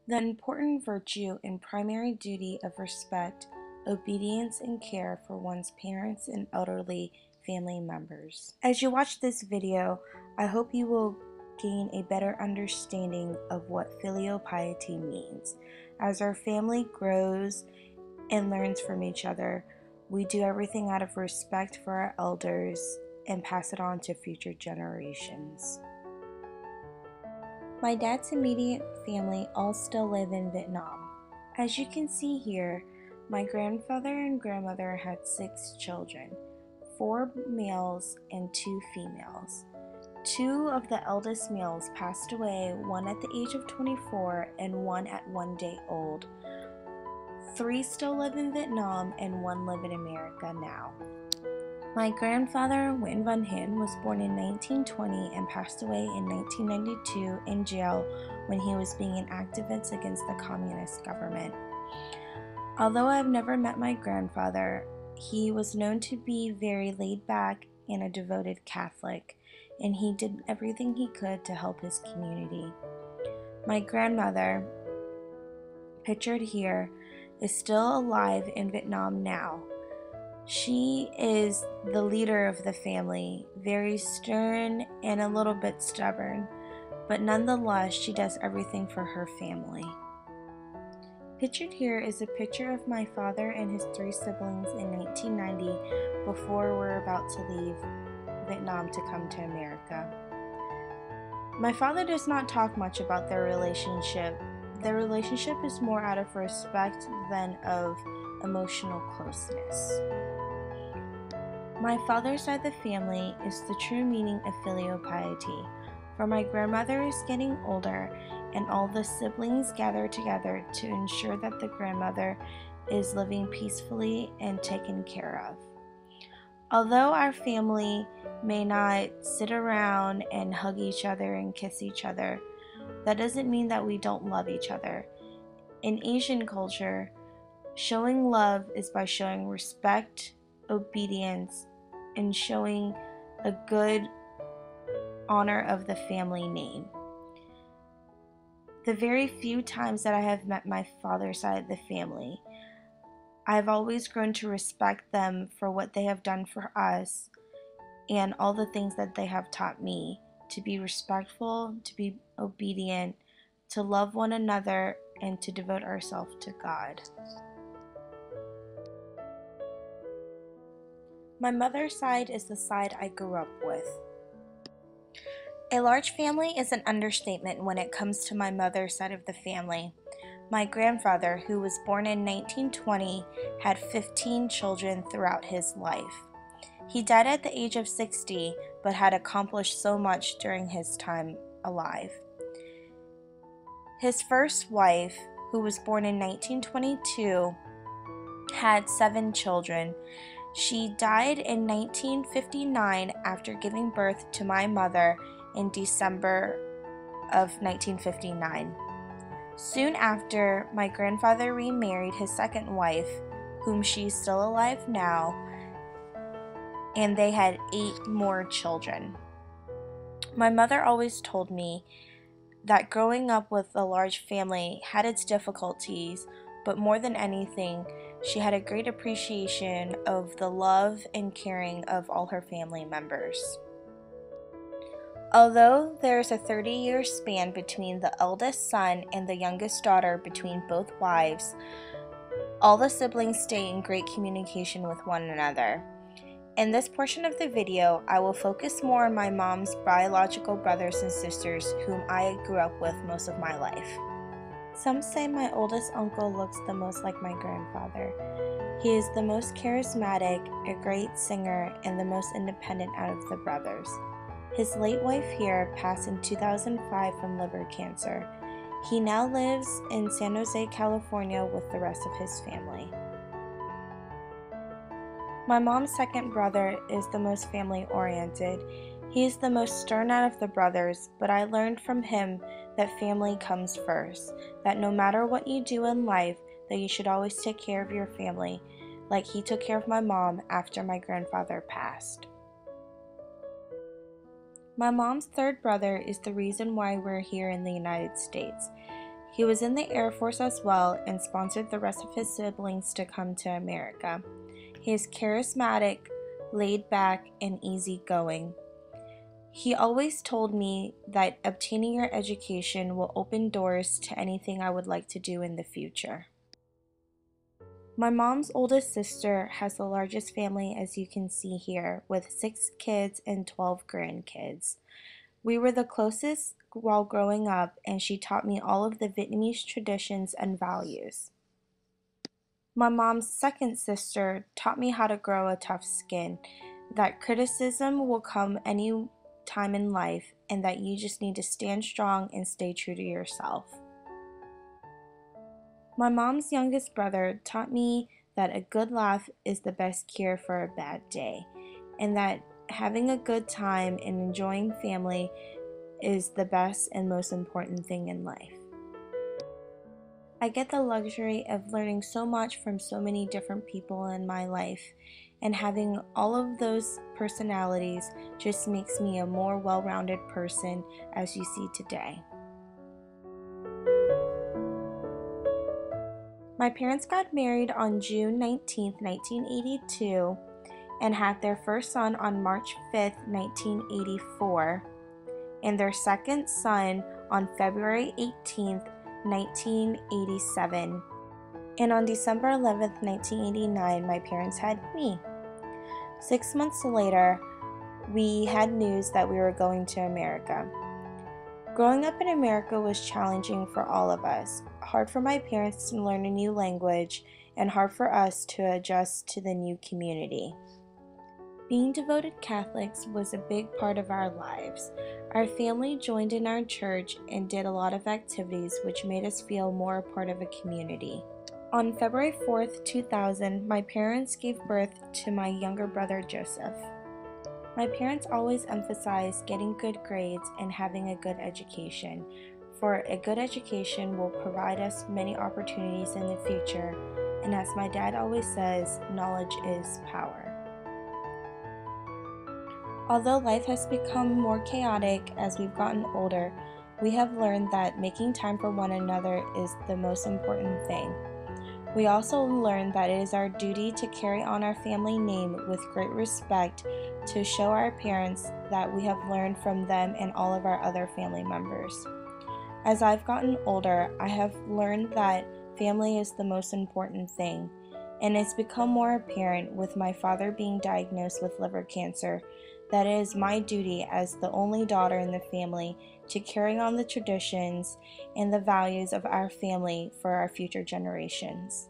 The important virtue and primary duty of respect, obedience, and care for one's parents and elderly family members. As you watch this video, I hope you will gain a better understanding of what filial piety means. As our family grows and learns from each other, we do everything out of respect for our elders and pass it on to future generations. My dad's immediate family all still live in Vietnam. As you can see here, my grandfather and grandmother had 6 children, 4 males and 2 females. 2 of the eldest males passed away, one at the age of 24 and one at 1 day old. 3 still live in Vietnam and 1 live in America now. My grandfather, Nguyen Van Hien, was born in 1920 and passed away in 1992 in jail when he was being an activist against the communist government. Although I have never met my grandfather, he was known to be very laid back and a devoted Catholic, and he did everything he could to help his community. My grandmother, pictured here, is still alive in Vietnam now. She is the leader of the family, very stern and a little bit stubborn, but nonetheless, she does everything for her family. Pictured here is a picture of my father and his 3 siblings in 1990 before we're about to leave Vietnam to come to America. My father does not talk much about their relationship. Their relationship is more out of respect than of emotional closeness. My father's side of the family is the true meaning of filial piety, for my grandmother is getting older and all the siblings gather together to ensure that the grandmother is living peacefully and taken care of. Although our family may not sit around and hug each other and kiss each other, that doesn't mean that we don't love each other. In Asian culture, showing love is by showing respect, obedience, and showing a good honor of the family name. The very few times that I have met my father's side of the family, I've always grown to respect them for what they have done for us and all the things that they have taught me, to be respectful, to be obedient, to love one another, and to devote ourselves to God. My mother's side is the side I grew up with. A large family is an understatement when it comes to my mother's side of the family. My grandfather, who was born in 1920, had 15 children throughout his life. He died at the age of 60, but had accomplished so much during his time alive. His first wife, who was born in 1922, had 7 children. She died in 1959 after giving birth to my mother in December of 1959. Soon after, my grandfather remarried his second wife, whom she's still alive now, and they had 8 more children. My mother always told me that growing up with a large family had its difficulties, but more than anything, she had a great appreciation of the love and caring of all her family members. Although there is a 30-year span between the eldest son and the youngest daughter between both wives, all the siblings stay in great communication with one another. In this portion of the video, I will focus more on my mom's biological brothers and sisters whom I grew up with most of my life. Some say my oldest uncle looks the most like my grandfather. He is the most charismatic, a great singer, and the most independent out of the brothers. His late wife here passed in 2005 from liver cancer. He now lives in San Jose, California with the rest of his family. My mom's second brother is the most family-oriented. He is the most stern out of the brothers, but I learned from him that family comes first, that no matter what you do in life, that you should always take care of your family, like he took care of my mom after my grandfather passed. My mom's third brother is the reason why we're here in the United States. He was in the Air Force as well and sponsored the rest of his siblings to come to America. He is charismatic, laid back, and easygoing. He always told me that obtaining your education will open doors to anything I would like to do in the future. My mom's oldest sister has the largest family, as you can see here, with 6 kids and 12 grandkids. We were the closest while growing up, and she taught me all of the Vietnamese traditions and values. My mom's second sister taught me how to grow a tough skin, that criticism will come any time in life, and that you just need to stand strong and stay true to yourself. My mom's youngest brother taught me that a good laugh is the best cure for a bad day, and that having a good time and enjoying family is the best and most important thing in life. I get the luxury of learning so much from so many different people in my life, and having all of those personalities just makes me a more well-rounded person, as you see today. My parents got married on June 19, 1982, and had their first son on March 5, 1984, and their second son on February 18, 1987. And on December 11, 1989, my parents had me. 6 months later, we had news that we were going to America. Growing up in America was challenging for all of us. Hard for my parents to learn a new language, and hard for us to adjust to the new community. Being devoted Catholics was a big part of our lives. Our family joined in our church and did a lot of activities which made us feel more a part of a community. On February 4th, 2000, my parents gave birth to my younger brother Joseph. My parents always emphasized getting good grades and having a good education, for a good education will provide us many opportunities in the future, and as my dad always says, knowledge is power. Although life has become more chaotic as we've gotten older, we have learned that making time for one another is the most important thing. We also learned that it is our duty to carry on our family name with great respect, to show our parents that we have learned from them and all of our other family members. As I've gotten older, I have learned that family is the most important thing, and it's become more apparent with my father being diagnosed with liver cancer that it is my duty as the only daughter in the family to carry on the traditions and the values of our family for our future generations.